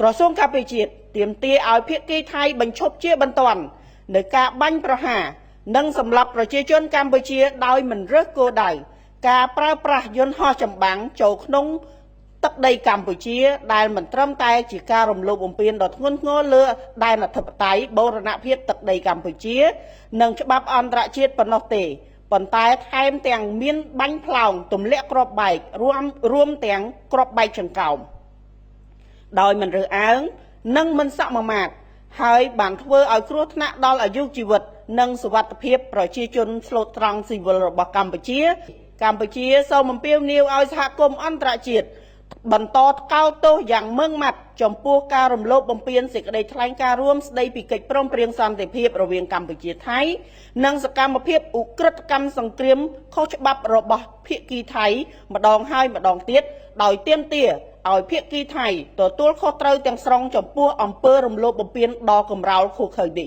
ក្រសួងការពារជាតិទាមទារឲ្យភាគីថៃបញ្ឈប់ជាបន្ទាន់នៅការបាញ់ប្រហារនិងសម្លាប់ប្រជាជនកម្ពុជាដោយមិនរើសគោលដៅការប្រើប្រាស់យន្តហោះចម្បាំងចូលក្នុងទឹកដីកម្ពុជាដែលមិនត្រឹមតែជាការរំលោភបំពានដ៏ធ្ងន់ធ្ងរលើដែនអធិបតេយ្យបូរណភាពទឹកដីកម្ពុជានិងច្បាប់អន្តរជាតិប៉ុណ្ណោះទេប៉ុន្តែថែមទាំងមានបាញ់ផ្លោងទម្លាក់គ្រាប់បែករួមទាំងគ្រាប់បែកចង្កោមដោយមិនរើសអើងនិងមិនសមាមាត្រហើយបានធ្វើឲ្យគ្រោះថ្នាក់ដល់អាយុជីវិតនិងសុវត្ថិភាពប្រជាជនស្លូតត្រង់ស៊ីវិលរបស់កម្ពុជាសូមអំពាវនាវឲ្យសហគមន៍អន្តរជាតិបន្តថ្កោលទោសយ៉ាងម៉ឺងម៉ាត់ចំពោះការរំលោភបំពានសេចក្តីថ្លែងការណ៍រួមស្តីពីកិច្ចព្រមព្រៀងសន្តិភាពរវាងកម្ពុជាថៃនិងសកម្មភាពឧក្រិដ្ឋកម្មសង្គ្រាមខុសច្បាប់របស់ភាគីថៃម្ដងហើយម្ដងទៀតដោយទាមទារឲ្យភាគីថៃទទួលខុសត្រូវទាំងស្រុងចំពោះអំពើរំលោភបំពានដ៏កម្រោលឃោរឃៅនេះ